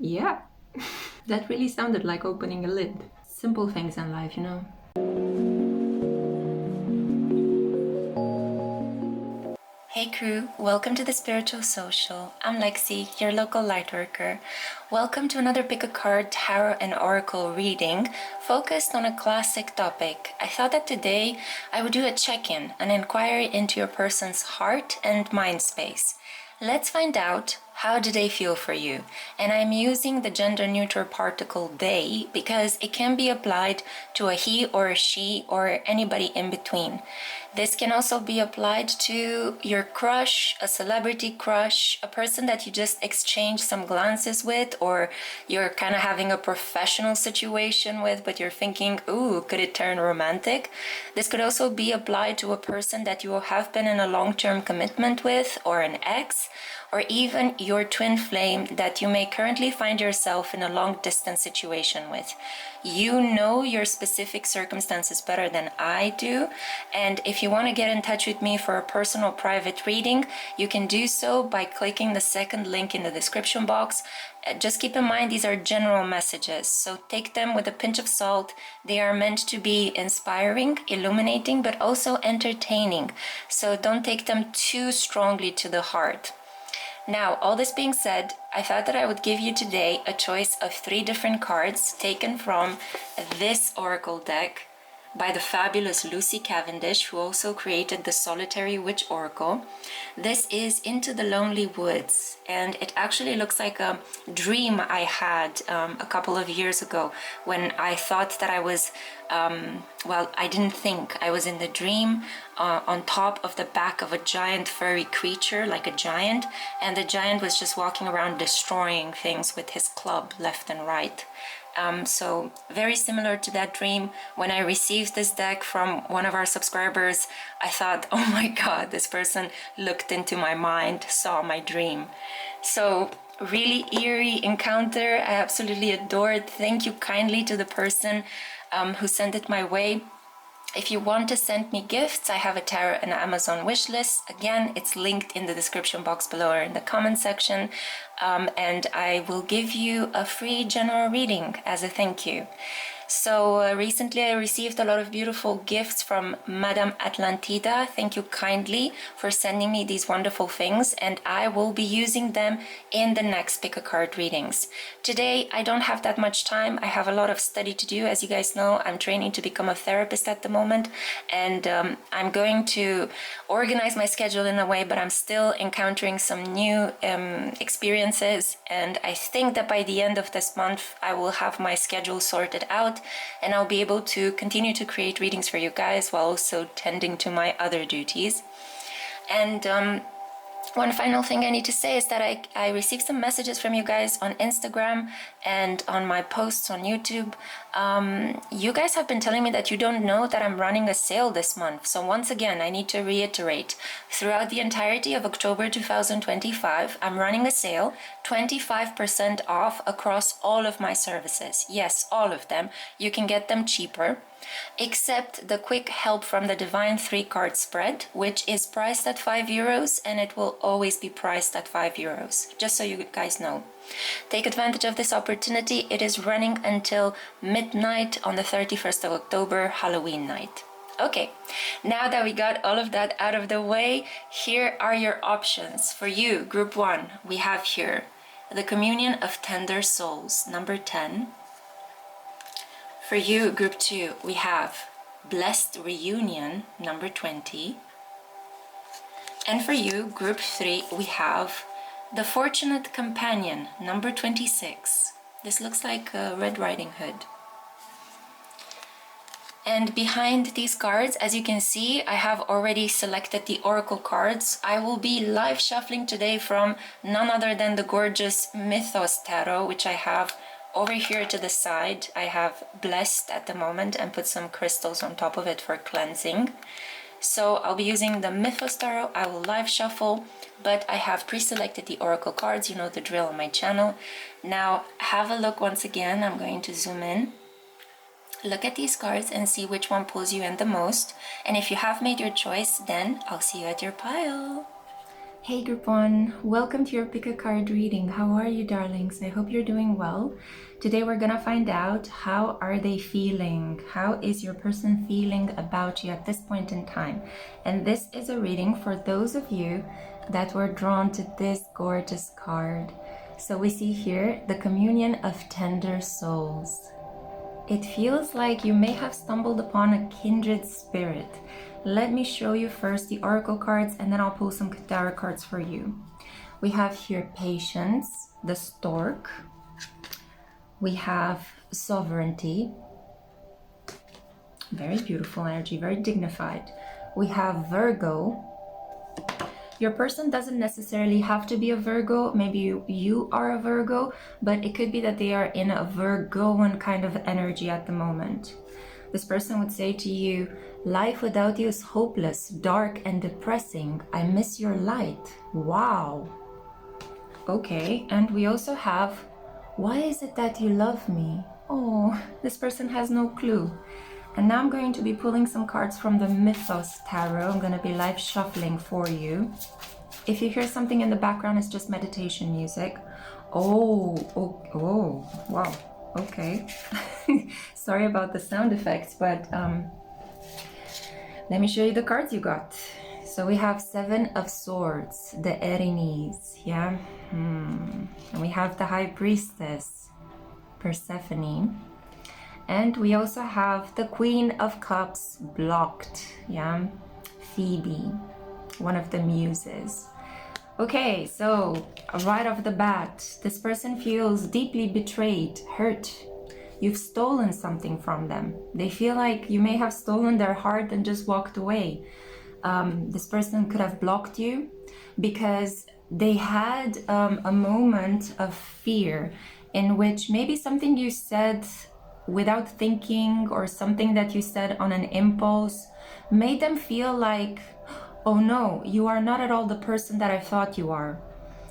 Yeah, that really sounded like opening a lid. Simple things in life, you know. Hey crew, welcome to the Spiritual Social. I'm Lexi, your local lightworker. Welcome to another Pick a Card Tarot and Oracle reading focused on a classic topic. I thought that today I would do a check-in, an inquiry into your person's heart and mind space. Let's find out, how do they feel for you? And I'm using the gender neutral particle they because it can be applied to a he or a she or anybody in between. This can also be applied to your crush, a celebrity crush, a person that you just exchange some glances with, or you're kind of having a professional situation with, but you're thinking, ooh, could it turn romantic? This could also be applied to a person that you have been in a long-term commitment with, or an ex, or even your twin flame that you may currently find yourself in a long-distance situation with. You know your specific circumstances better than I do, and if you want to get in touch with me for a personal private reading, you can do so by clicking the second link in the description box. Just keep in mind these are general messages, so take them with a pinch of salt. They are meant to be inspiring, illuminating, but also entertaining, so don't take them too strongly to the heart. Now, all this being said, I thought that I would give you today a choice of 3 different cards taken from this oracle deck by the fabulous Lucy Cavendish, who also created the Solitary Witch Oracle. This is Into the Lonely Woods, and it actually looks like a dream I had a couple of years ago when I thought that I was, well, I didn't think. I was in the dream on top of the back of a giant furry creature, like a giant, and the giant was just walking around destroying things with his club left and right. So very similar to that dream. When I received this deck from one of our subscribers, I thought, oh my god, this person looked into my mind, saw my dream. So really eerie encounter. I absolutely adored. Thank you kindly to the person who sent it my way. If you want to send me gifts, I have a tarot and Amazon wish list. Again, it's linked in the description box below or in the comment section. And I will give you a free general reading as a thank you. So recently I received a lot of beautiful gifts from Madame Atlantida. Thank you kindly for sending me these wonderful things, and I will be using them in the next Pick a Card readings. Today I don't have that much time. I have a lot of study to do. As you guys know, I'm training to become a therapist at the moment, and I'm going to organize my schedule in a way, but I'm still encountering some new experiences, and I think that by the end of this month I will have my schedule sorted out and I'll be able to continue to create readings for you guys while also tending to my other duties. And one final thing I need to say is that I received some messages from you guys on Instagram and on my posts on YouTube. You guys have been telling me that you don't know that I'm running a sale this month. So once again, I need to reiterate. Throughout the entirety of October 2025, I'm running a sale, 25% off across all of my services. Yes, all of them. You can get them cheaper, except the quick help from the divine 3-card spread, which is priced at €5, and it will always be priced at €5, just so you guys know. Take advantage of this opportunity. It is running until midnight on the 31st of October, Halloween night. Okay, now that we got all of that out of the way, here are your options. For you, group 1, we have here the Communion of Tender Souls, number 10. For you, group 2, we have Blessed Reunion, number 20. And for you, group 3, we have The Fortunate Companion, number 26. This looks like a Red Riding Hood. And behind these cards, as you can see, I have already selected the oracle cards. I will be live shuffling today from none other than the gorgeous Mythos Tarot, which I have over here to the side. I have blessed at the moment and put some crystals on top of it for cleansing. So I'll be using the Mythos Tarot. I will live shuffle, but I have pre-selected the oracle cards. You know the drill on my channel. Now have a look once again. I'm going to zoom in. Look at these cards and see which one pulls you in the most. And if you have made your choice, then I'll see you at your pile. Hey group one, welcome to your pick a card reading. How are you darlings? I hope you're doing well. Today we're gonna find out how are they feeling? How is your person feeling about you at this point in time? And this is a reading for those of you that were drawn to this gorgeous card. So we see here the communion of tender souls. It feels like you may have stumbled upon a kindred spirit. Let me show you first the oracle cards and then I'll pull some tarot cards for you. We have here patience, the stork. We have sovereignty. Very beautiful energy, very dignified. We have Virgo. Your person doesn't necessarily have to be a Virgo. Maybe you are a Virgo, but it could be that they are in a Virgoan kind of energy at the moment. This person would say to you, life without you is hopeless, dark and depressing. I miss your light. Wow. Okay, and we also have, why is it that you love me? Oh, this person has no clue. And now I'm going to be pulling some cards from the Mythos Tarot. I'm going to be live shuffling for you. If you hear something in the background, it's just meditation music. Oh, wow. Okay. Sorry about the sound effects, but let me show you the cards you got. So we have Seven of Swords, the Erinis, yeah? And we have the High Priestess, Persephone. And we also have the Queen of Cups blocked, yeah? Phoebe, one of the muses. Okay, so right off the bat, this person feels deeply betrayed, hurt. You've stolen something from them. They feel like you may have stolen their heart and just walked away. This person could have blocked you because they had a moment of fear in which maybe something you said without thinking or something that you said on an impulse made them feel like, oh no, you are not at all the person that I thought you are.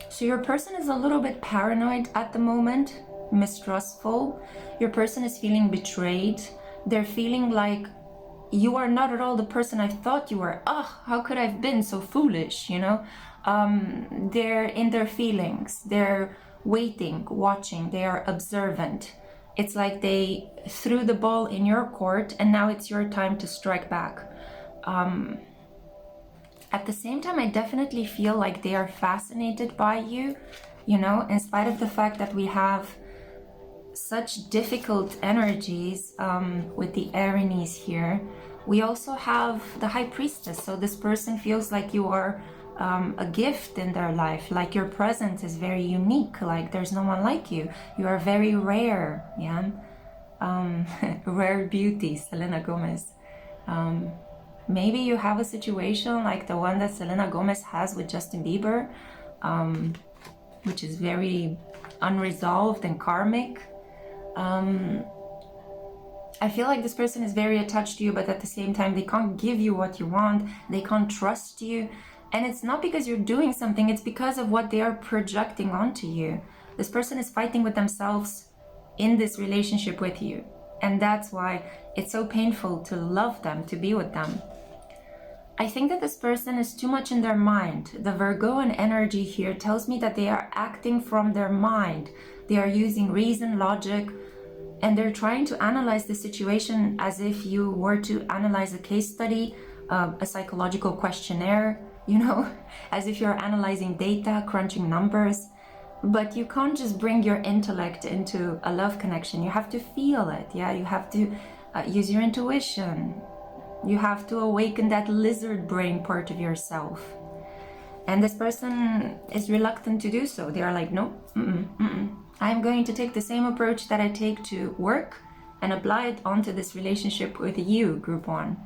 So your person is a little bit paranoid at the moment, mistrustful. Your person is feeling betrayed. They're feeling like you are not at all the person I thought you were. How could I have been so foolish, you know? They're in their feelings. They're waiting, watching. They are observant. It's like they threw the ball in your court and now it's your time to strike back. At the same time, I definitely feel like they are fascinated by you, you know, in spite of the fact that we have such difficult energies with the Erinis here. We also have the High Priestess, so this person feels like you are a gift in their life, like your presence is very unique, like there's no one like you. You are very rare, yeah? Rare beauty, Selena Gomez. Maybe you have a situation like the one that Selena Gomez has with Justin Bieber, which is very unresolved and karmic. I feel like this person is very attached to you, but at the same time, they can't give you what you want. They can't trust you. And it's not because you're doing something, it's because of what they are projecting onto you. This person is fighting with themselves in this relationship with you. And that's why it's so painful to love them, to be with them. I think that this person is too much in their mind. The Virgoan energy here tells me that they are acting from their mind. They are using reason, logic, and they're trying to analyze the situation as if you were to analyze a case study, a psychological questionnaire, you know, as if you're analyzing data, crunching numbers. But you can't just bring your intellect into a love connection. You have to feel it, yeah? You have to use your intuition. You have to awaken that lizard brain part of yourself. And this person is reluctant to do so. They are like, no, I'm going to take the same approach that I take to work and apply it onto this relationship with you, group one.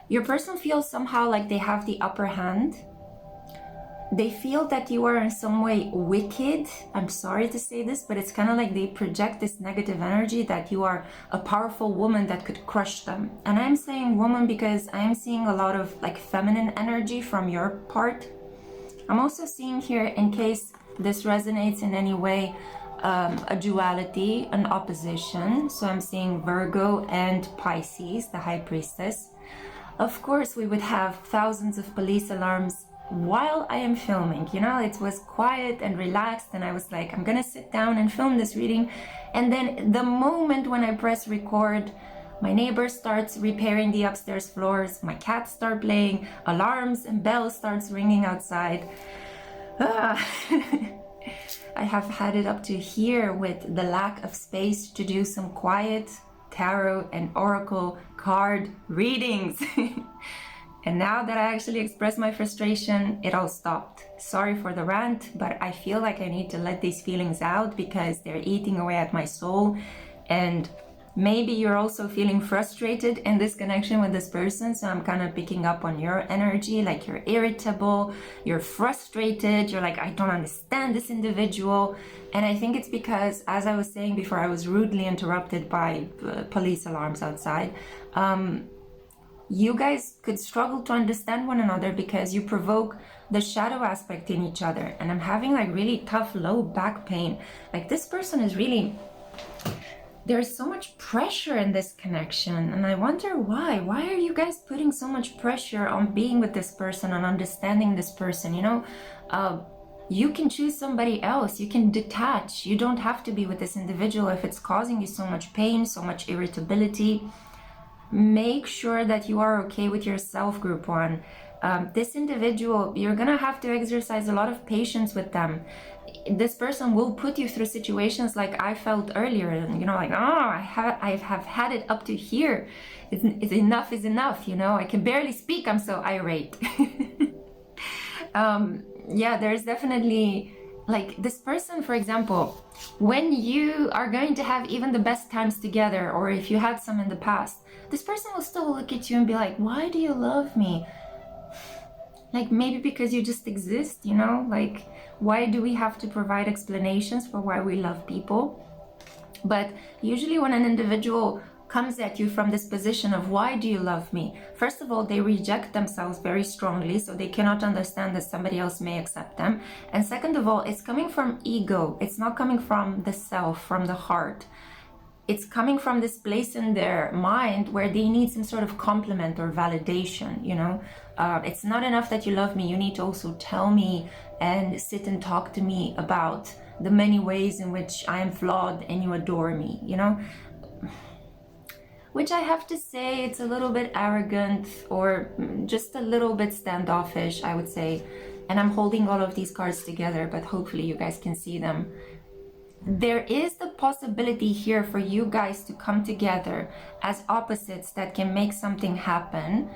Your person feels somehow like they have the upper hand. They feel that you are in some way wicked. I'm sorry to say this, but it's kind of like they project this negative energy that you are a powerful woman that could crush them. And I'm saying woman because I'm seeing a lot of like feminine energy from your part. I'm also seeing here, in case this resonates in any way, a duality, an opposition. So I'm seeing Virgo and Pisces, the High Priestess. Of course, we would have thousands of police alarms while I am filming. You know, it was quiet and relaxed, and I was like, I'm gonna sit down and film this reading. And then the moment when I press record, my neighbor starts repairing the upstairs floors, my cats start playing, alarms and bells starts ringing outside. I have had it up to here with the lack of space to do some quiet tarot and oracle card readings. And now that I actually expressed my frustration, it all stopped. Sorry for the rant, but I feel like I need to let these feelings out because they're eating away at my soul. And maybe you're also feeling frustrated in this connection with this person, so I'm kind of picking up on your energy, like you're irritable, you're frustrated, you're like, I don't understand this individual. And I think it's because, as I was saying before, I was rudely interrupted by police alarms outside. You guys could struggle to understand one another because you provoke the shadow aspect in each other. And I'm having like really tough low back pain. Like this person is really... There's so much pressure in this connection, and I wonder why. Why are you guys putting so much pressure on being with this person, on understanding this person? You know, you can choose somebody else. You can detach. You don't have to be with this individual if it's causing you so much pain, so much irritability. Make sure that you are okay with yourself, group one. This individual, you're gonna have to exercise a lot of patience with them. This person will put you through situations like I felt earlier, you know, like, oh, I have had it up to here. It's enough is enough, you know, I can barely speak, I'm so irate. Yeah, there's definitely, like, this person, for example, when you are going to have even the best times together, or if you had some in the past, this person will still look at you and be like, why do you love me? Like, maybe because you just exist, you know, like, why do we have to provide explanations for why we love people? But usually when an individual comes at you from this position of why do you love me, first of all, they reject themselves very strongly, so they cannot understand that somebody else may accept them. And second of all, it's coming from ego. It's not coming from the self, from the heart. It's coming from this place in their mind where they need some sort of compliment or validation, you know. It's not enough that you love me. You need to also tell me and sit and talk to me about the many ways in which I am flawed and you adore me, you know. Which I have to say, it's a little bit arrogant or just a little bit standoffish, I would say. And I'm holding all of these cards together, but hopefully you guys can see them. There is the possibility here for you guys to come together as opposites that can make something happen.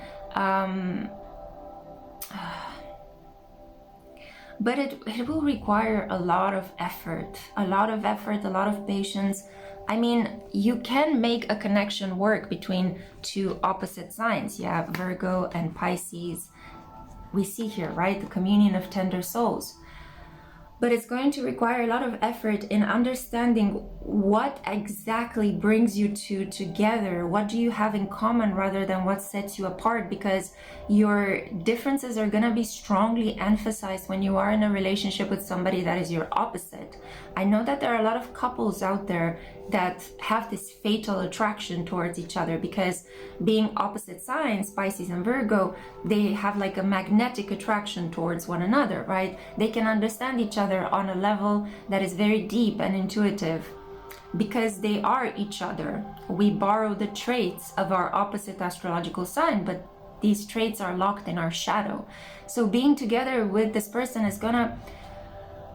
But it will require a lot of effort, a lot of patience. I mean, you can make a connection work between two opposite signs. You have Virgo and Pisces. We see here, right? The communion of tender souls. But it's going to require a lot of effort in understanding what exactly brings you two together. What do you have in common rather than what sets you apart? Because your differences are going to be strongly emphasized when you are in a relationship with somebody that is your opposite. I know that there are a lot of couples out there that have this fatal attraction towards each other because being opposite signs, Pisces and Virgo, they have like a magnetic attraction towards one another, right? They can understand each other on a level that is very deep and intuitive because they are each other. We borrow the traits of our opposite astrological sign, but these traits are locked in our shadow. So being together with this person is gonna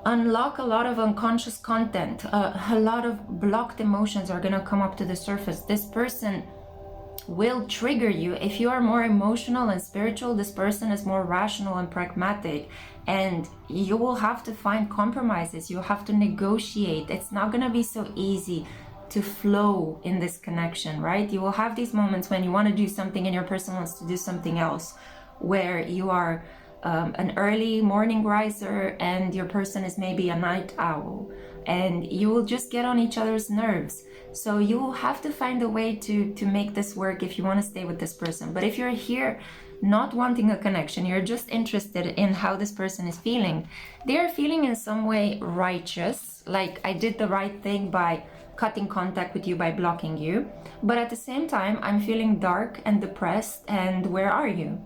unlock a lot of unconscious content. A lot of blocked emotions are gonna come up to the surface. This person will trigger you. If you are more emotional and spiritual, this person is more rational and pragmatic, and you will have to find compromises. You'll have to negotiate. It's not gonna be so easy to flow in this connection, right? You will have these moments when you want to do something and your person wants to do something else, where you are an early morning riser and your person is maybe a night owl, and you will just get on each other's nerves. So you will have to find a way to make this work if you want to stay with this person. But if you're here not wanting a connection, you're just interested in how this person is feeling, they are feeling in some way righteous, like I did the right thing by cutting contact with you, by blocking you. But at the same time, I'm feeling dark and depressed, and where are you?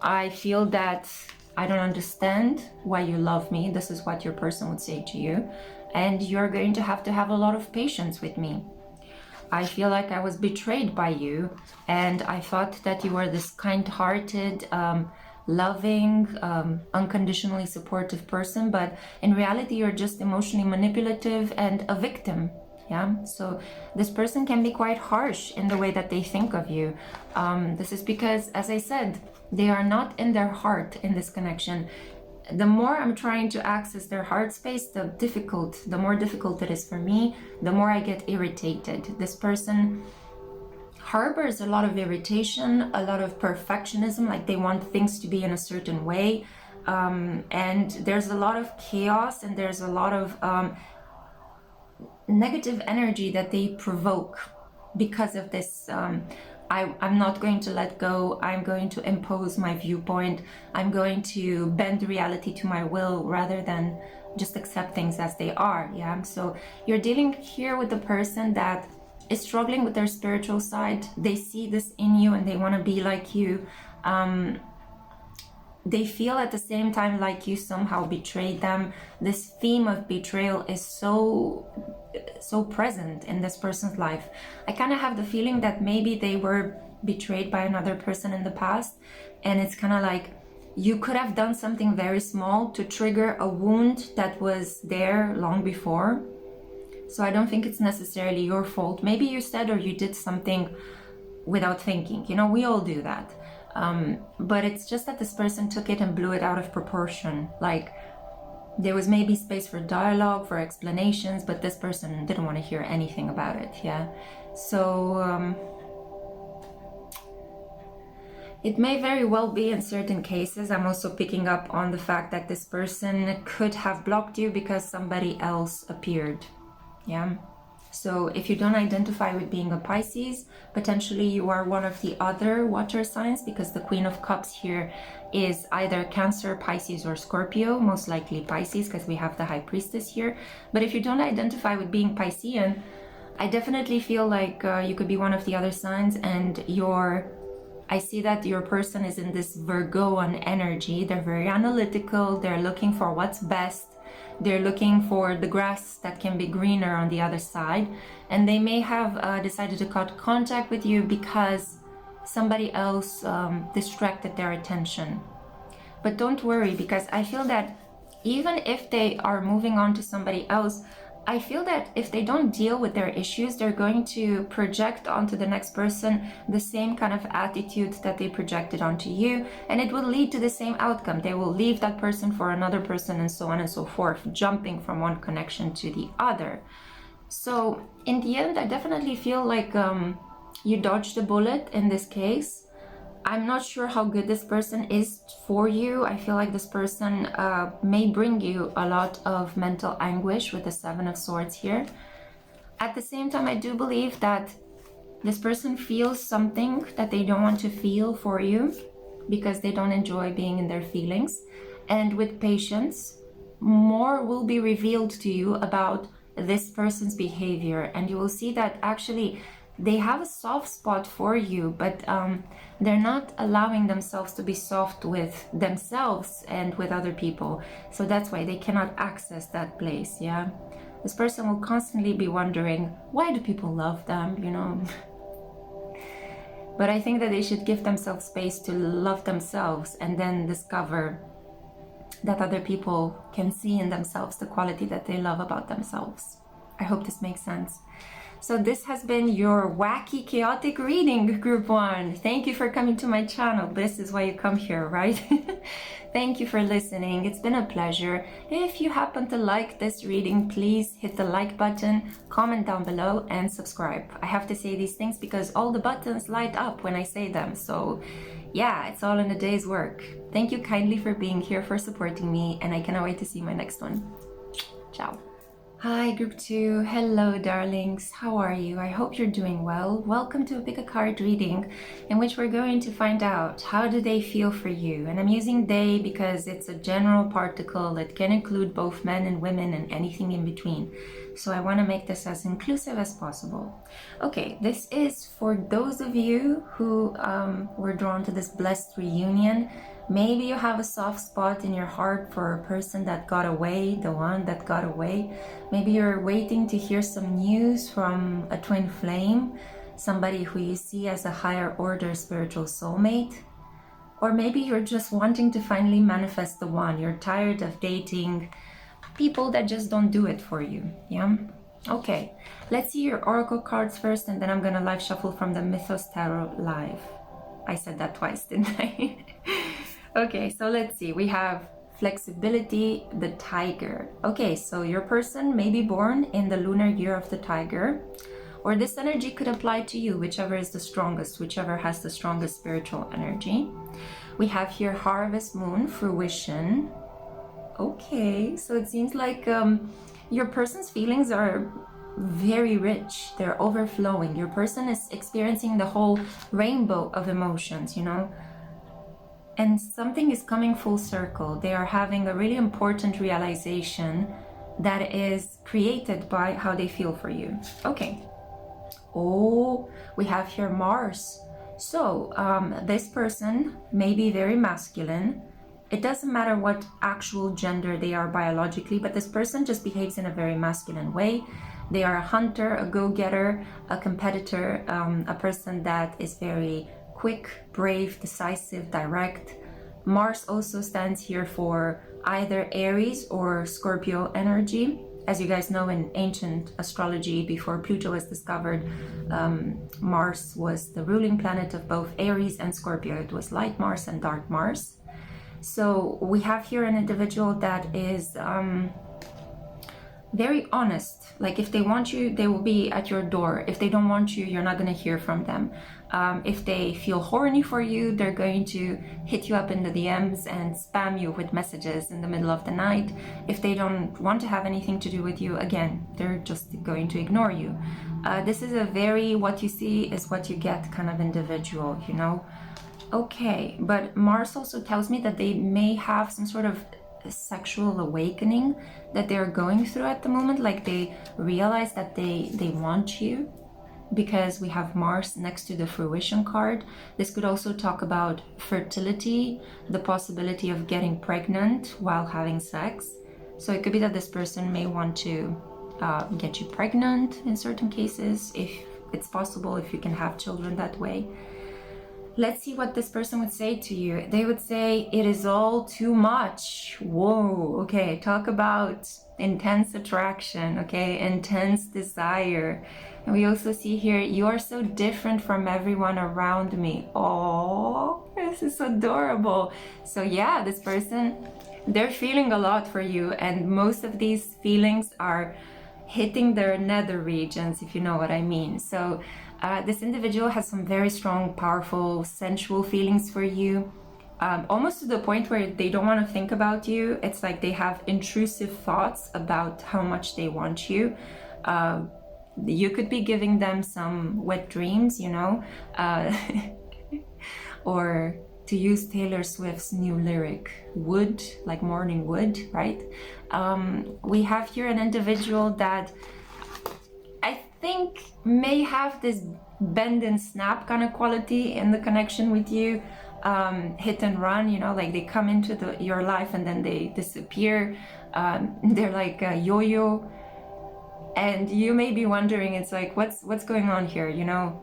I feel that I don't understand why you love me. This is what your person would say to you. And you're going to have a lot of patience with me. I feel like I was betrayed by you, and I thought that you were this kind-hearted, loving, unconditionally supportive person, but in reality you're just emotionally manipulative and a victim. Yeah, so this person can be quite harsh in the way that they think of you. This is because, as I said, they are not in their heart in this connection. The more I'm trying to access their heart space, the more difficult it is for me, the more I get irritated. This person harbors a lot of irritation, a lot of perfectionism, like they want things to be in a certain way. And there's a lot of chaos, and there's a lot of negative energy that they provoke because of this. I'm not going to let go. I'm going to impose my viewpoint. I'm going to bend reality to my will rather than just accept things as they are. Yeah. So you're dealing here with a person that is struggling with their spiritual side. They see this in you and they want to be like you. They feel at the same time like you somehow betrayed them. This theme of betrayal is so present in this person's life. I kind of have the feeling that maybe they were betrayed by another person in the past, and it's kind of like you could have done something very small to trigger a wound that was there long before. So I don't think it's necessarily your fault. Maybe you said or you did something without thinking. You know, we all do that. But it's just that this person took it and blew it out of proportion. Like, there was maybe space for dialogue, for explanations, but this person didn't want to hear anything about it. Yeah. So it may very well be in certain cases. I'm also picking up on the fact that this person could have blocked you because somebody else appeared. Yeah. So if you don't identify with being a Pisces, potentially you are one of the other water signs, because the Queen of Cups here is either Cancer, Pisces, or Scorpio, most likely Pisces, because we have the High Priestess here. But if you don't identify with being Piscean, I definitely feel like you could be one of the other signs, and I see that your person is in this Virgoan energy. They're very analytical. They're looking for what's best. They're looking for the grass that can be greener on the other side. And they may have decided to cut contact with you because somebody else distracted their attention. But don't worry, because I feel that even if they are moving on to somebody else, I feel that if they don't deal with their issues, they're going to project onto the next person the same kind of attitude that they projected onto you, and it will lead to the same outcome. They will leave that person for another person, and so on and so forth, jumping from one connection to the other. So in the end, I definitely feel like you dodged a bullet in this case. I'm not sure how good this person is for you. I feel like this person may bring you a lot of mental anguish with the Seven of Swords here. At the same time, I do believe that this person feels something that they don't want to feel for you because they don't enjoy being in their feelings. And with patience, more will be revealed to you about this person's behavior, and you will see that actually they have a soft spot for you, but they're not allowing themselves to be soft with themselves and with other people. So that's why they cannot access that place. Yeah, this person will constantly be wondering, why do people love them, you know? But I think that they should give themselves space to love themselves, and then discover that other people can see in themselves the quality that they love about themselves. I hope this makes sense. So this has been your wacky, chaotic reading, Group 1. Thank you for coming to my channel. This is why you come here, right? Thank you for listening. It's been a pleasure. If you happen to like this reading, please hit the like button, comment down below, and subscribe. I have to say these things because all the buttons light up when I say them. So yeah, it's all in a day's work. Thank you kindly for being here, for supporting me, and I cannot wait to see my next one. Ciao. Hi, Group 2. Hello, darlings. How are you? I hope you're doing well. Welcome to a pick a card reading in which we're going to find out how do they feel for you. And I'm using they because it's a general particle that can include both men and women and anything in between. So I want to make this as inclusive as possible. Okay, this is for those of you who were drawn to this blessed reunion. Maybe you have a soft spot in your heart for a person that got away, the one that got away. Maybe you're waiting to hear some news from a twin flame, somebody who you see as a higher order spiritual soulmate. Or maybe you're just wanting to finally manifest the one. You're tired of dating people that just don't do it for you. Yeah? Okay, let's see your oracle cards first, and then I'm gonna live shuffle from the Mythos Tarot live. I said that twice, didn't I? Okay, so let's see. We have flexibility, the tiger. Okay, so your person may be born in the lunar year of the tiger, or this energy could apply to you, whichever is the strongest, whichever has the strongest spiritual energy. We have here harvest moon, fruition. Okay, so it seems like your person's feelings are very rich. They're overflowing. Your person is experiencing the whole rainbow of emotions, you know? And something is coming full circle. They are having a really important realization that is created by how they feel for you. Okay. Oh, we have here Mars. So this person may be very masculine. It doesn't matter what actual gender they are biologically, but this person just behaves in a very masculine way. They are a hunter, a go-getter, a competitor, a person that is very quick, brave, decisive, direct. Mars also stands here for either Aries or Scorpio energy. As you guys know, in ancient astrology, before Pluto was discovered, Mars was the ruling planet of both Aries and Scorpio. It was light Mars and dark Mars. So we have here an individual that is very honest. Like if they want you, they will be at your door. If they don't want you, you're not going to hear from them. If they feel horny for you, they're going to hit you up in the DMs and spam you with messages in the middle of the night. If they don't want to have anything to do with you, again, they're just going to ignore you. This is a very what you see is what you get kind of individual, you know? Okay, but Mars also tells me that they may have some sort of sexual awakening that they're going through at the moment. Like they realize that they want you, because we have Mars next to the fruition card. This could also talk about fertility, the possibility of getting pregnant while having sex. So it could be that this person may want to get you pregnant in certain cases, if it's possible, if you can have children that way. Let's see what this person would say to you. They would say, it is all too much. Whoa, okay, talk about intense attraction, okay, intense desire. And we also see here, you are so different from everyone around me. Oh, this is adorable. So yeah, this person, they're feeling a lot for you, and most of these feelings are hitting their nether regions, if you know what I mean. So this individual has some very strong, powerful, sensual feelings for you, almost to the point where they don't want to think about you. It's like they have intrusive thoughts about how much they want you. You could be giving them some wet dreams, you know, or to use Taylor Swift's new lyric, wood, like morning wood, right? We have here an individual that I think may have this bend and snap kind of quality in the connection with you, hit and run, you know, like they come into your life and then they disappear. They're like a yo-yo, and you may be wondering, it's like, what's going on here, you know?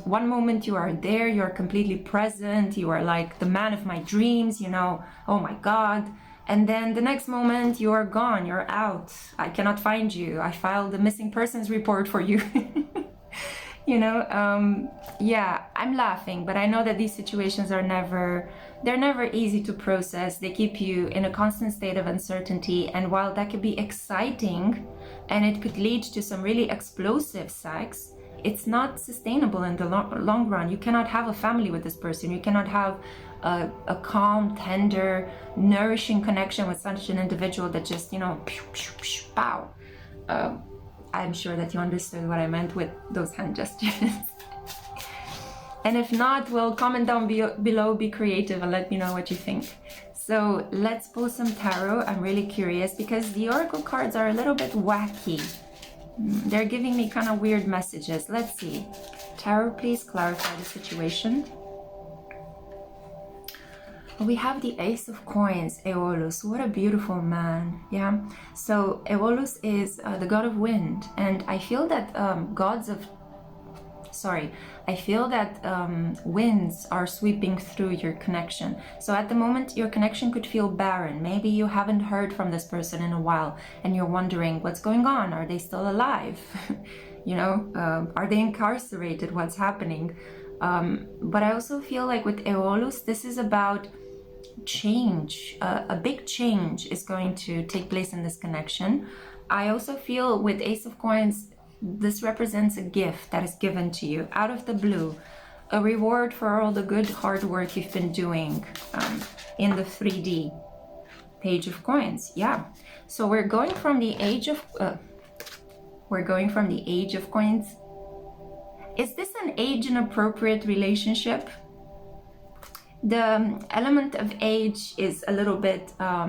One moment you are there, you're completely present, you are like the man of my dreams, you know, oh my God. And then the next moment you are gone, you're out. I cannot find you. I filed a missing persons report for you. You know, yeah, I'm laughing, but I know that these situations are never easy to process. They keep you in a constant state of uncertainty. And while that could be exciting and it could lead to some really explosive sex, it's not sustainable in the long run. You cannot have a family with this person. You cannot have a calm, tender, nourishing connection with such an individual that just, you know, pew, pew, pew, pow. I'm sure that you understood what I meant with those hand gestures. And if not, well, comment down below, be creative, and let me know what you think. So let's pull some tarot. I'm really curious because the oracle cards are a little bit wacky. They're giving me kind of weird messages. Let's see. Tarot, please clarify the situation. We have the Ace of Coins, Aeolus. What a beautiful man, yeah? So Aeolus is the god of wind, and I feel that winds are sweeping through your connection. So at the moment, your connection could feel barren. Maybe you haven't heard from this person in a while, and you're wondering what's going on. Are they still alive? You know, are they incarcerated? What's happening? But I also feel like with Aeolus, this is about change. A big change is going to take place in this connection. I also feel with Ace of Coins, this represents a gift that is given to you out of the blue, a reward for all the good hard work you've been doing in the 3D. Page of Coins, yeah. So we're going from the age of Coins. Is this an age inappropriate relationship? The element of age is a little bit, I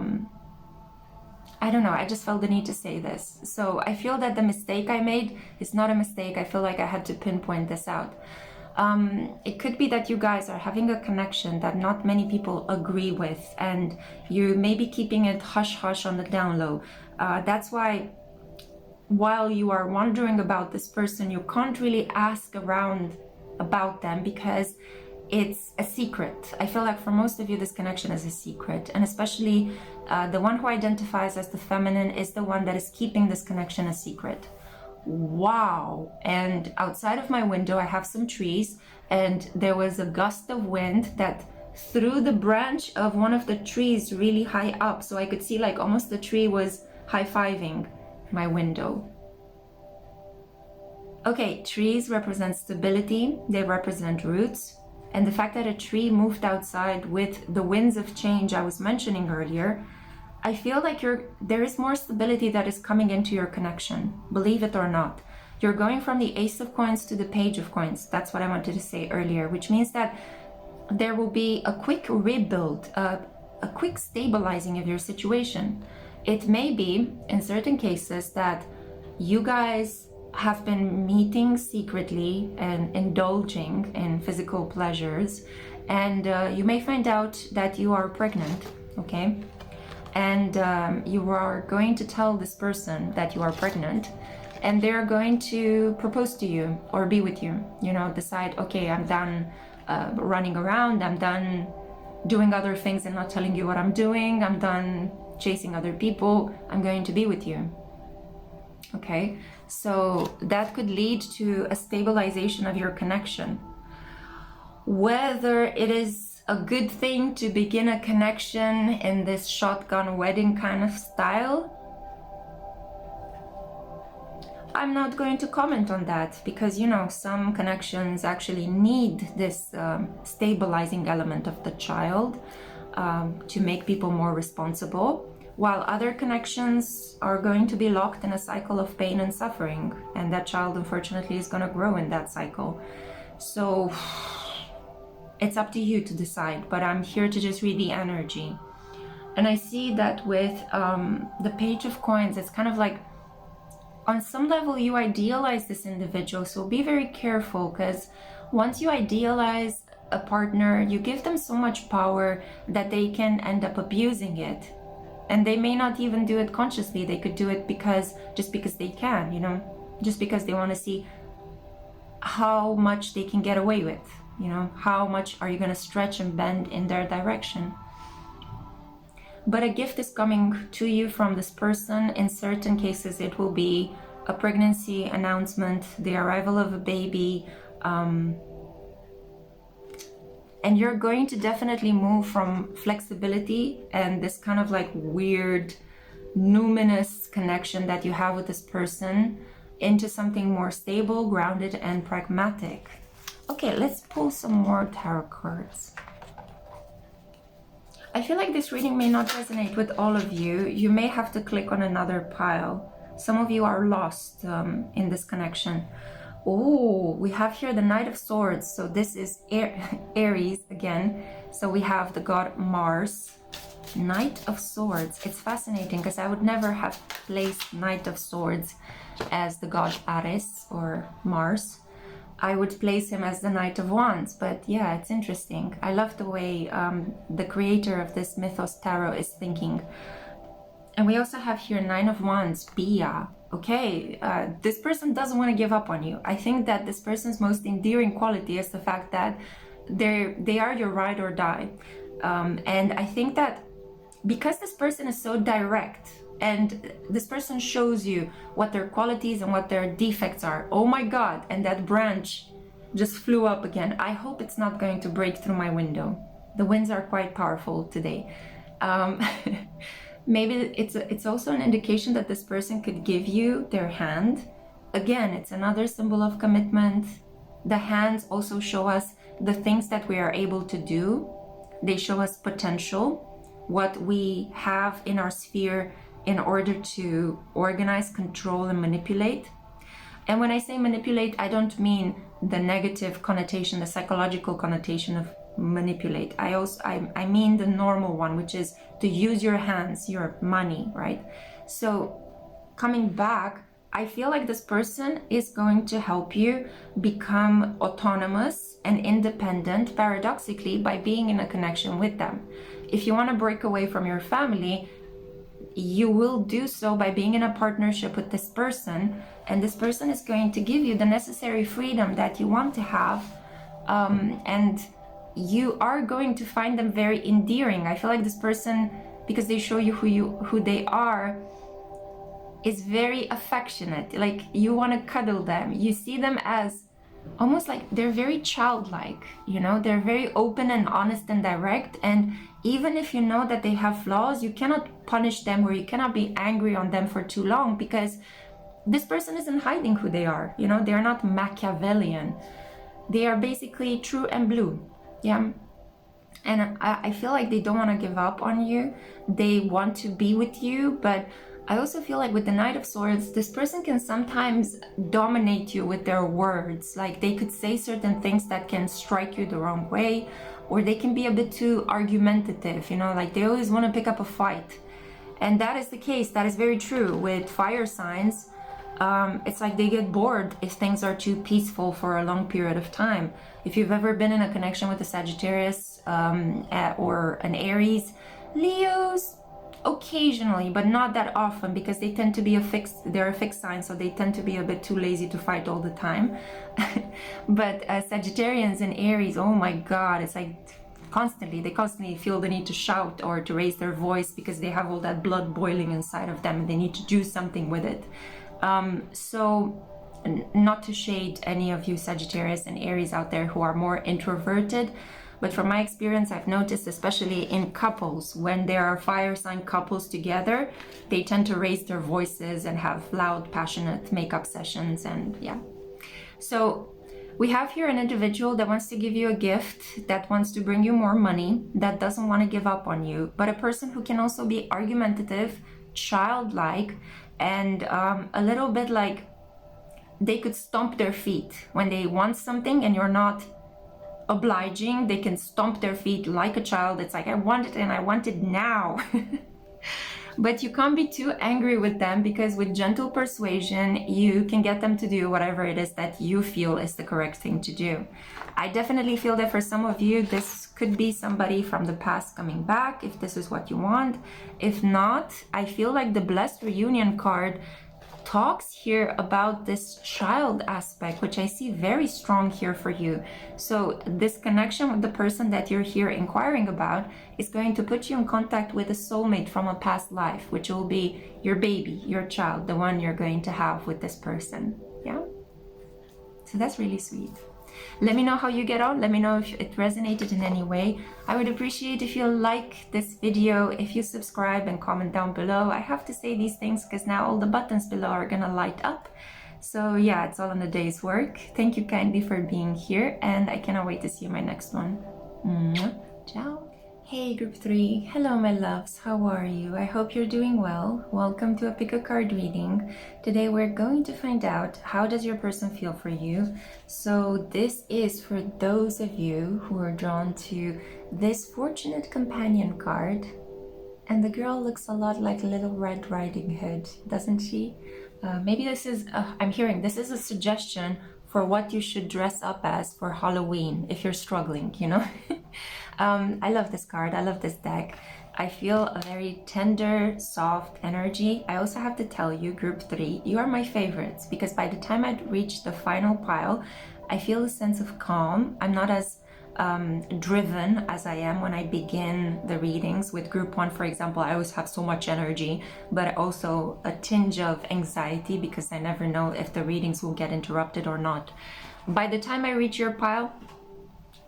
don't know, I just felt the need to say this. So I feel that the mistake I made is not a mistake. I feel like I had to pinpoint this out. It could be that you guys are having a connection that not many people agree with, and you may be keeping it hush-hush on the down low. That's why while you are wondering about this person, you can't really ask around about them because it's a secret. I feel like for most of you, this connection is a secret, and especially the one who identifies as the feminine is the one that is keeping this connection a secret. Wow. And outside of my window, I have some trees, and there was a gust of wind that threw the branch of one of the trees really high up. So I could see like almost the tree was high-fiving my window. Okay, trees represent stability. They represent roots. And the fact that a tree moved outside with the winds of change I was mentioning earlier, I feel like there is more stability that is coming into your connection, believe it or not. You're going from the Ace of Coins to the Page of Coins. That's what I wanted to say earlier, which means that there will be a quick rebuild, a quick stabilizing of your situation. It may be, in certain cases, that you guys have been meeting secretly and indulging in physical pleasures, and you may find out that you are pregnant, okay? And you are going to tell this person that you are pregnant, and they're going to propose to you or be with you, you know, decide, okay, I'm done running around, I'm done doing other things and not telling you what I'm doing, I'm done chasing other people, I'm going to be with you. Okay, so that could lead to a stabilization of your connection. Whether it is a good thing to begin a connection in this shotgun wedding kind of style, I'm not going to comment on that, because, you know, some connections actually need this stabilizing element of the child to make people more responsible, while other connections are going to be locked in a cycle of pain and suffering, and that child unfortunately is going to grow in that cycle. So it's up to you to decide, but I'm here to just read the energy. And I see that with the Page of Coins, it's kind of like, on some level you idealize this individual, so be very careful, because once you idealize a partner, you give them so much power that they can end up abusing it. And they may not even do it consciously. They could do it just because they can, you know, just because they want to see how much they can get away with, you know, how much are you going to stretch and bend in their direction. But a gift is coming to you from this person. In certain cases, it will be a pregnancy announcement, the arrival of a baby, and you're going to definitely move from flexibility and this kind of like weird, numinous connection that you have with this person into something more stable, grounded, and pragmatic. Okay, let's pull some more tarot cards. I feel like this reading may not resonate with all of you. You may have to click on another pile. Some of you are lost in this connection. Oh, we have here the Knight of Swords. So this is Aries again. So we have the god Mars. Knight of Swords. It's fascinating because I would never have placed Knight of Swords as the god Ares or Mars. I would place him as the Knight of Wands. But yeah, it's interesting. I love the way the creator of this Mythos Tarot is thinking. And we also have here Nine of Wands, Bia. Okay, this person doesn't want to give up on you. I think that this person's most endearing quality is the fact that they are your ride or die. And I think that because this person is so direct, and this person shows you what their qualities and what their defects are. Oh my God, and that branch just flew up again. I hope it's not going to break through my window. The winds are quite powerful today. Maybe it's also an indication that this person could give you their hand. Again, it's another symbol of commitment. The hands also show us the things that we are able to do. They show us potential, what we have in our sphere in order to organize, control, and manipulate. And when I say manipulate, I don't mean the negative connotation, the psychological connotation of manipulate. I mean the normal one, which is to use your hands, your money, right? So coming back, I feel like this person is going to help you become autonomous and independent, paradoxically, by being in a connection with them. If you want to break away from your family, you will do so by being in a partnership with this person, and this person is going to give you the necessary freedom that you want to have, and you are going to find them very endearing. I feel like this person, because they show you who they are, is very affectionate. Like, you want to cuddle them. You see them as almost like they're very childlike, you know, they're very open and honest and direct. And even if you know that they have flaws, you cannot punish them, or you cannot be angry on them for too long, because this person isn't hiding who they are. You know, they're not Machiavellian. They are basically true and blue. Yeah. And I feel like they don't want to give up on you. They want to be with you, but I also feel like with the Knight of Swords, this person can sometimes dominate you with their words. Like, they could say certain things that can strike you the wrong way, or they can be a bit too argumentative, you know, like they always want to pick up a fight. And that is the case. That is very true with fire signs. It's like they get bored if things are too peaceful for a long period of time. If you've ever been in a connection with a Sagittarius or an Aries, Leos, occasionally, but not that often, because they tend to be they're a fixed sign, so they tend to be a bit too lazy to fight all the time. But Sagittarians and Aries, oh my God, it's like they constantly feel the need to shout or to raise their voice, because they have all that blood boiling inside of them and they need to do something with it. So not to shade any of you Sagittarius and Aries out there who are more introverted, but from my experience, I've noticed, especially in couples, when there are fire sign couples together, they tend to raise their voices and have loud, passionate makeup sessions. And yeah. So we have here an individual that wants to give you a gift, that wants to bring you more money, that doesn't want to give up on you, but a person who can also be argumentative, childlike, and a little bit like they could stomp their feet when they want something and you're not obliging. They can stomp their feet like a child. It's like, I want it and I want it now. But you can't be too angry with them, because with gentle persuasion, you can get them to do whatever it is that you feel is the correct thing to do. I definitely feel that for some of you, this could be somebody from the past coming back, if this is what you want. If not, I feel like the Blessed Reunion card talks here about this child aspect, which I see very strong here for you. So this connection with the person that you're here inquiring about is going to put you in contact with a soulmate from a past life, which will be your baby, your child, the one you're going to have with this person. Yeah. So that's really sweet. Let me know how you get on. Let me know if it resonated in any way. I would appreciate if you like this video, if you subscribe and comment down below. I have to say these things because now all the buttons below are gonna light up. So yeah, it's all in a day's work. Thank you kindly for being here, and I cannot wait to see you in my next one. Ciao. Hey group 3, hello my loves, how are you? I hope you're doing well. Welcome to a pick a card reading. Today we're going to find out, how does your person feel for you? So this is for those of you who are drawn to this Fortunate Companion card. And the girl looks a lot like Little Red Riding Hood, doesn't she? Maybe this is, I'm hearing this is a suggestion for what you should dress up as for Halloween if you're struggling, you know. I love this card. I love this deck. I feel a very tender, soft energy. I also have to tell you, group 3, you are my favorites, because by the time I reach the final pile, I feel a sense of calm. I'm not as driven as I am when I begin the readings. With group 1, for example, I always have so much energy, but also a tinge of anxiety because I never know if the readings will get interrupted or not. By the time I reach your pile,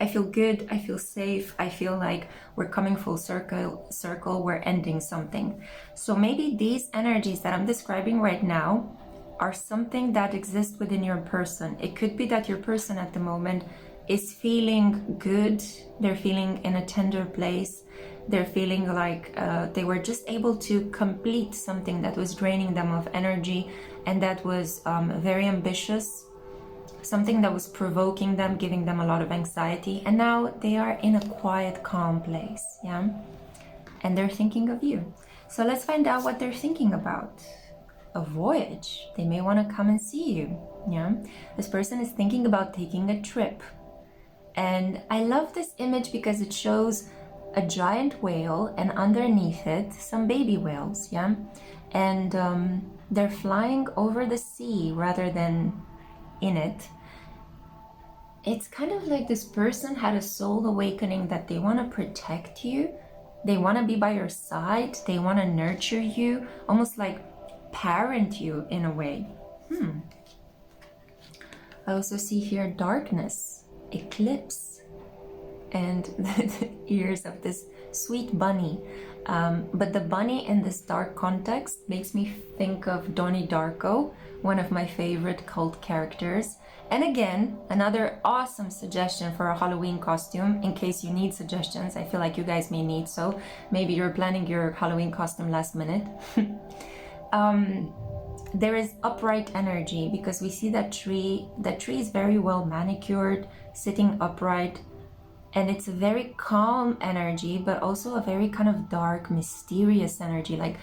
I feel good, I feel safe, I feel like we're coming full circle, we're ending something. So maybe these energies that I'm describing right now are something that exists within your person. It could be that your person at the moment is feeling good, they're feeling in a tender place, they're feeling like they were just able to complete something that was draining them of energy and that was very ambitious, something that was provoking them, giving them a lot of anxiety, and now they are in a quiet, calm place, yeah? And they're thinking of you. So let's find out what they're thinking about. A voyage. They may want to come and see you, yeah? This person is thinking about taking a trip. And I love this image because it shows a giant whale and underneath it some baby whales, yeah? And they're flying over the sea rather than in it. It's kind of like this person had a soul awakening that they want to protect you, they want to be by your side, they want to nurture you, almost like parent you in a way. I also see here darkness, eclipse, and the ears of this sweet bunny. But the bunny in this dark context makes me think of Donnie Darko, one of my favorite cult characters. And again, another awesome suggestion for a Halloween costume, in case you need suggestions. I feel like you guys may need, so maybe you're planning your Halloween costume last minute. There is upright energy because we see that tree. That tree is very well manicured, sitting upright, and it's a very calm energy, but also a very kind of dark, mysterious energy. Like,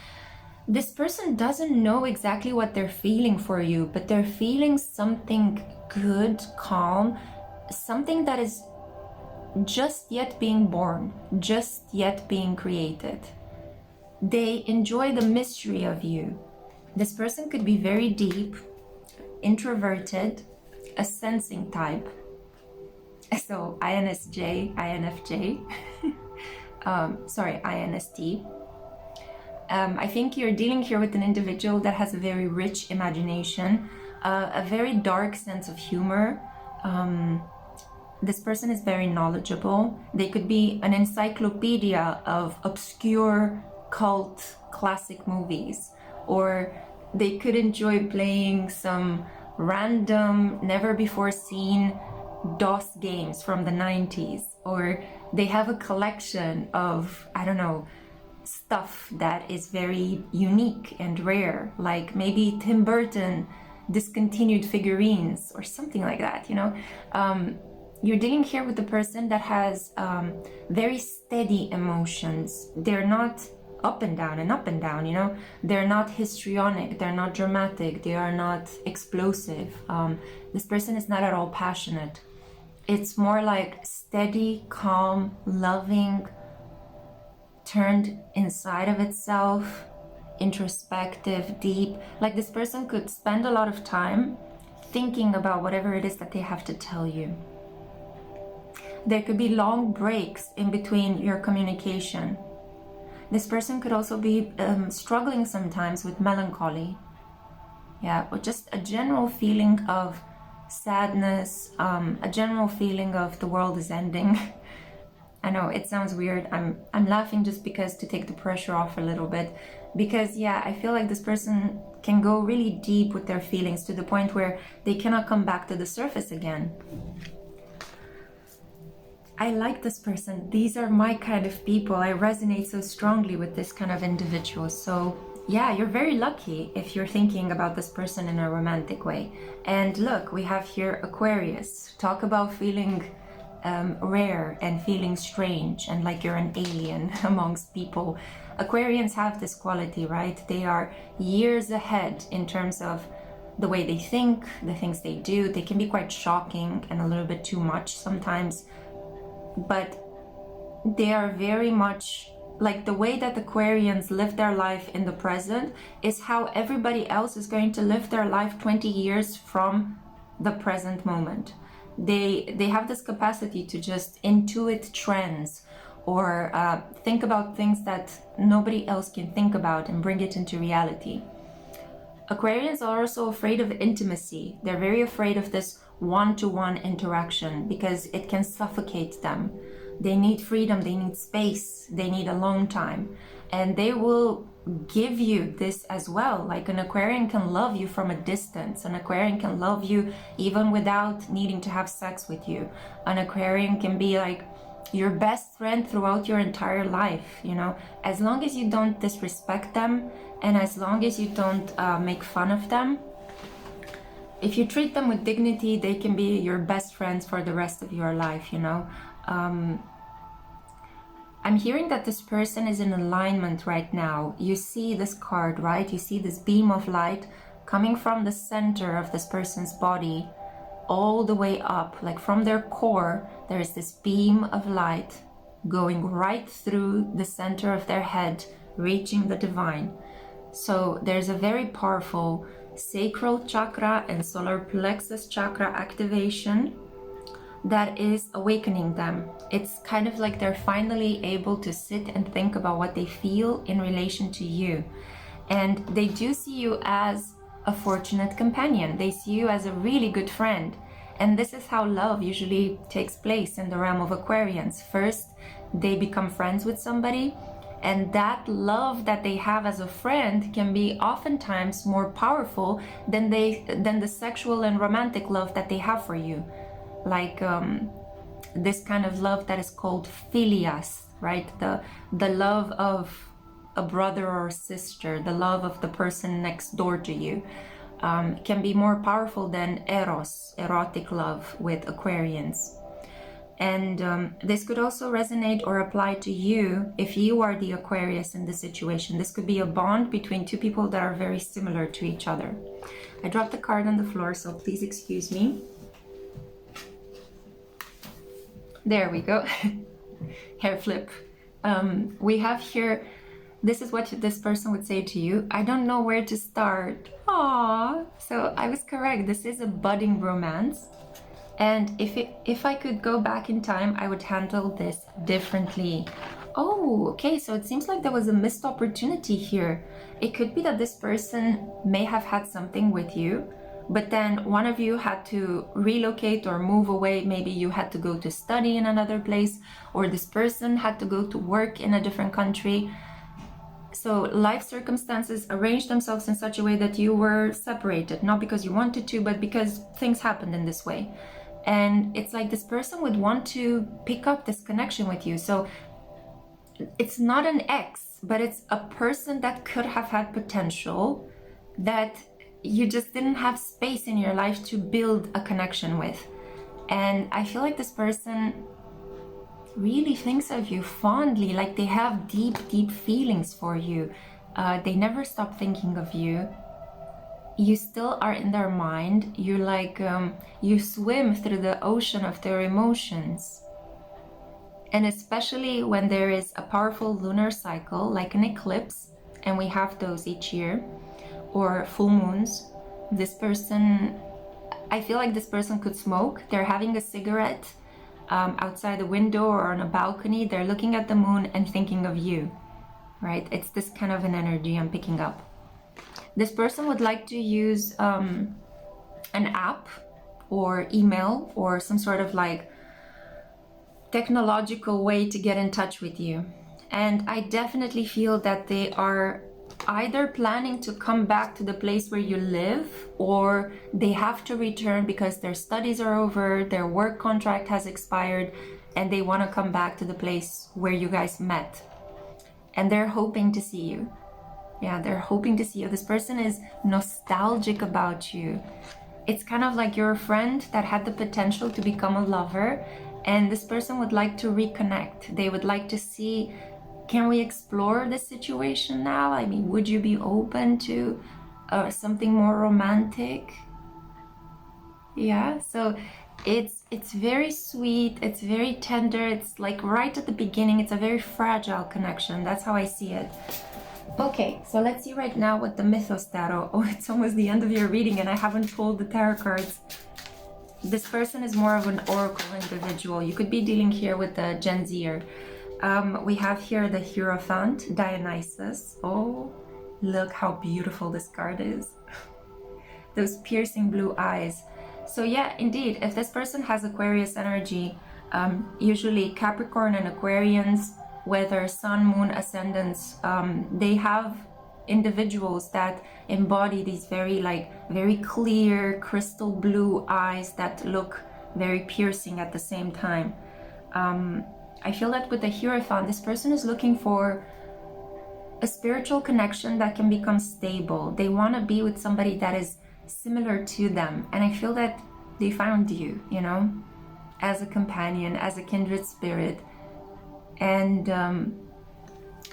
this person doesn't know exactly what they're feeling for you, but they're feeling something good, calm, something that is just yet being born, just yet being created. They enjoy the mystery of you. This person could be very deep, introverted, a sensing type. So INSJ, INFJ, INST. I think you're dealing here with an individual that has a very rich imagination, a very dark sense of humor. This person is very knowledgeable. They could be an encyclopedia of obscure cult classic movies, or they could enjoy playing some random, never before seen DOS games from the 90s, or they have a collection of, I don't know, stuff that is very unique and rare, like maybe Tim Burton discontinued figurines or something like that, you know. You're dealing here with a person that has very steady emotions. They're not up and down, you know. They're not histrionic, they're not dramatic, they are not explosive. This person is not at all passionate. It's more like steady, calm, loving, turned inside of itself, introspective, deep. Like, this person could spend a lot of time thinking about whatever it is that they have to tell you. There could be long breaks in between your communication. This person could also be struggling sometimes with melancholy, yeah, or just a general feeling of sadness, a general feeling of the world is ending. I know it sounds weird. I'm laughing just because to take the pressure off a little bit, because yeah, I feel like this person can go really deep with their feelings to the point where they cannot come back to the surface again. I like this person. These are my kind of people. I resonate so strongly with this kind of individual. So yeah, you're very lucky if you're thinking about this person in a romantic way. And look, we have here Aquarius. Talk about feeling rare and feeling strange and like you're an alien amongst people. Aquarians have this quality, right? They are years ahead in terms of the way they think, the things they do. They can be quite shocking and a little bit too much sometimes, but they are very much like the way that Aquarians live their life in the present is how everybody else is going to live their life 20 years from the present moment. They have this capacity to just intuit trends or think about things that nobody else can think about and bring it into reality. Aquarians are also afraid of intimacy. They're very afraid of this one-to-one interaction because it can suffocate them. They need freedom, they need space, they need alone time. And they will give you this as well. Like an Aquarian can love you from a distance. An Aquarian can love you even without needing to have sex with you. An Aquarian can be like your best friend throughout your entire life, you know, as long as you don't disrespect them and as long as you don't make fun of them. If you treat them with dignity, they can be your best friends for the rest of your life, you know. I'm hearing that this person is in alignment right now. You see this card, right? You see this beam of light coming from the center of this person's body all the way up, like from their core. There is this beam of light going right through the center of their head, reaching the divine. So there's a very powerful sacral chakra and solar plexus chakra activation that is awakening them. It's kind of like they're finally able to sit and think about what they feel in relation to you. And they do see you as a fortunate companion. They see you as a really good friend. And this is how love usually takes place in the realm of Aquarians. First, they become friends with somebody, and that love that they have as a friend can be oftentimes more powerful than the sexual and romantic love that they have for you. Like this kind of love that is called philias, right? The love of a brother or sister, the love of the person next door to you, can be more powerful than eros, erotic love with Aquarians. And this could also resonate or apply to you if you are the Aquarius in this situation. This could be a bond between two people that are very similar to each other. I dropped the card on the floor, so please excuse me. There we go. Hair flip. We have here, this is what this person would say to you. I don't know where to start. Aww. So I was correct. This is a budding romance. And if I could go back in time, I would handle this differently. Oh, okay. So it seems like there was a missed opportunity here. It could be that this person may have had something with you, but then one of you had to relocate or move away. Maybe you had to go to study in another place, or this person had to go to work in a different country. So life circumstances arranged themselves in such a way that you were separated, not because you wanted to, but because things happened in this way. And it's like this person would want to pick up this connection with you. So it's not an ex, but it's a person that could have had potential that you just didn't have space in your life to build a connection with. And I feel like this person really thinks of you fondly, like they have deep, deep feelings for you. They never stop thinking of you. You still are in their mind. You're like, you swim through the ocean of their emotions. And especially when there is a powerful lunar cycle, like an eclipse, and we have those each year, or full moons, this person, I feel like this person could smoke. They're having a cigarette outside the window or on a balcony. They're looking at the moon and thinking of you, right? It's this kind of an energy I'm picking up. This person would like to use an app or email or some sort of like technological way to get in touch with you. And I definitely feel that they are either planning to come back to the place where you live, or they have to return because their studies are over, their work contract has expired, and they want to come back to the place where you guys met. And they're hoping to see you. Yeah, they're hoping to see you. This person is nostalgic about you. It's kind of like you're a friend that had the potential to become a lover, and this person would like to reconnect. They would like to see, can we explore this situation now? I mean, would you be open to something more romantic. Yeah, so it's very sweet, it's very tender, it's like right at the beginning, it's a very fragile connection. That's how I see it. Okay, so let's see right now what the Mythos Tarot. Oh, it's almost the end of your reading and I haven't pulled the tarot cards. This person is more of an oracle individual. You could be dealing here with the Gen Zer. We have here the Hierophant, Dionysus. Oh, look how beautiful this card is. Those piercing blue eyes. So yeah, indeed, if this person has Aquarius energy, usually Capricorn and Aquarians, whether Sun, Moon, Ascendants, they have individuals that embody these very clear crystal blue eyes that look very piercing at the same time. I feel that with the Hierophant, this person is looking for a spiritual connection that can become stable. They want to be with somebody that is similar to them, and I feel that they found you, you know, as a companion, as a kindred spirit, and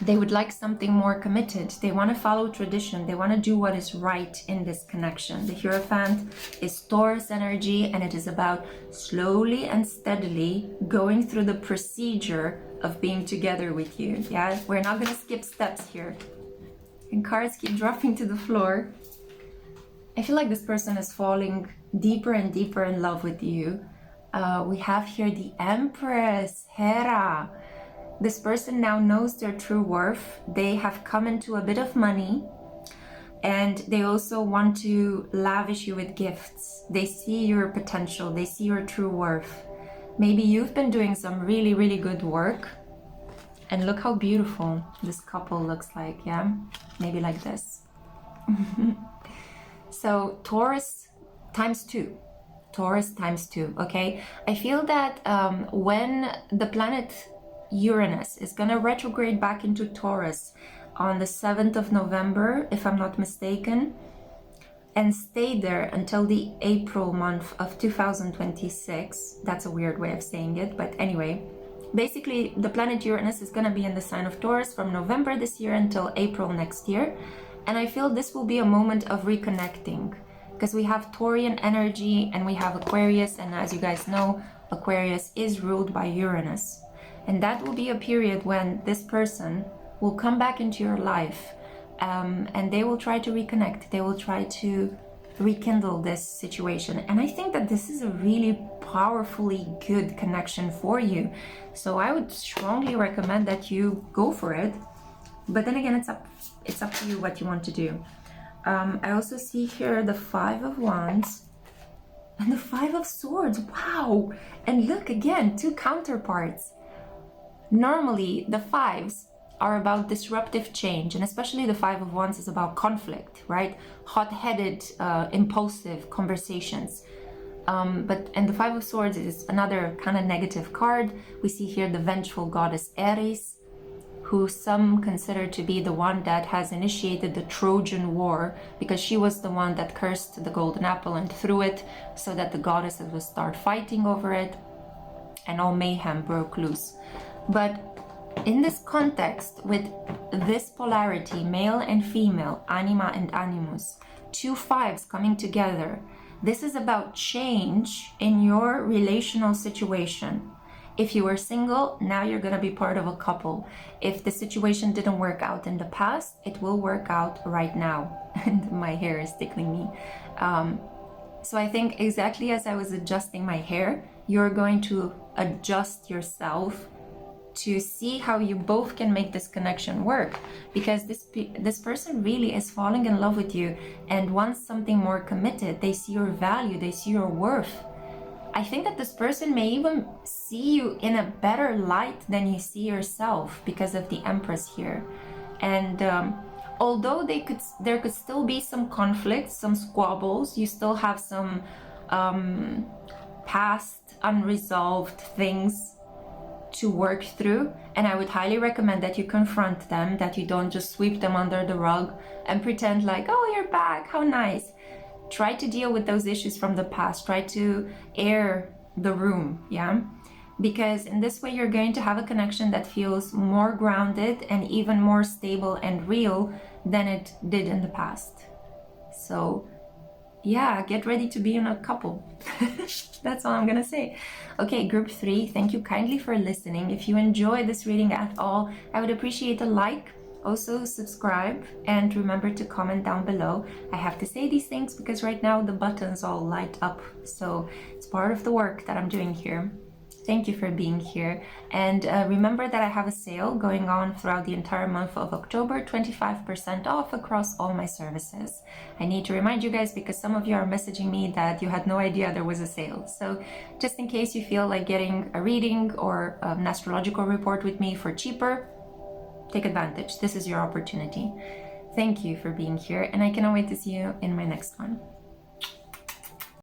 they would like something more committed. They want to follow tradition. They want to do what is right in this connection. The Hierophant is Taurus energy, and it is about slowly and steadily going through the procedure of being together with you. Yeah, we're not going to skip steps here. And cards keep dropping to the floor. I feel like this person is falling deeper and deeper in love with you. We have here the Empress, Hera. This person now knows their true worth. They have come into a bit of money, and they also want to lavish you with gifts. They see your potential. They see your true worth. Maybe you've been doing some really, really good work, and look how beautiful this couple looks like, yeah? Maybe like this. So Taurus times 2. Taurus times 2, okay? I feel that when the planet Uranus is going to retrograde back into Taurus on the 7th of November, if I'm not mistaken, and stay there until the April month of 2026. That's a weird way of saying it, but anyway, basically the planet Uranus is going to be in the sign of Taurus from November this year until April next year, and I feel this will be a moment of reconnecting, because we have Taurian energy and we have Aquarius, and as you guys know, Aquarius is ruled by Uranus. And that will be a period when this person will come back into your life, and they will try to reconnect. They will try to rekindle this situation. And I think that this is a really powerfully good connection for you. So I would strongly recommend that you go for it. But then again, it's up to you what you want to do. I also see here the 5 of Wands and the 5 of Swords. Wow! And look again, 2 counterparts. Normally, the 5s are about disruptive change, and especially the 5 of Wands is about conflict, right? Hot-headed, impulsive conversations. And the 5 of Swords is another kind of negative card. We see here the vengeful goddess Ares, who some consider to be the one that has initiated the Trojan War, because she was the one that cursed the golden apple and threw it so that the goddesses would start fighting over it, and all mayhem broke loose. But in this context, with this polarity, male and female, anima and animus, 2 5s coming together, this is about change in your relational situation. If you were single, now you're going to be part of a couple. If the situation didn't work out in the past, it will work out right now. And my hair is tickling me. So I think exactly as I was adjusting my hair, you're going to adjust yourself to see how you both can make this connection work, because this person really is falling in love with you and wants something more committed. They see your value, they see your worth. I think that this person may even see you in a better light than you see yourself because of the Empress here. And although there could still be some conflicts, some squabbles, you still have some past unresolved things to work through, and I would highly recommend that you confront them, that you don't just sweep them under the rug and pretend like, oh, you're back, how nice. Try to deal with those issues from the past. Try to air the room, yeah? Because in this way you're going to have a connection that feels more grounded and even more stable and real than it did in the past. So yeah, get ready to be in a couple. That's all I'm gonna say. Okay, group 3, thank you kindly for listening. If you enjoy this reading at all, I would appreciate a like. Also subscribe and remember to comment down below. I have to say these things because right now the buttons all light up, so it's part of the work that I'm doing here. Thank you for being here, and remember that I have a sale going on throughout the entire month of October, 25% off across all my services. I need to remind you guys because some of you are messaging me that you had no idea there was a sale. So just in case you feel like getting a reading or an astrological report with me for cheaper, take advantage. This is your opportunity. Thank you for being here, and I cannot wait to see you in my next one.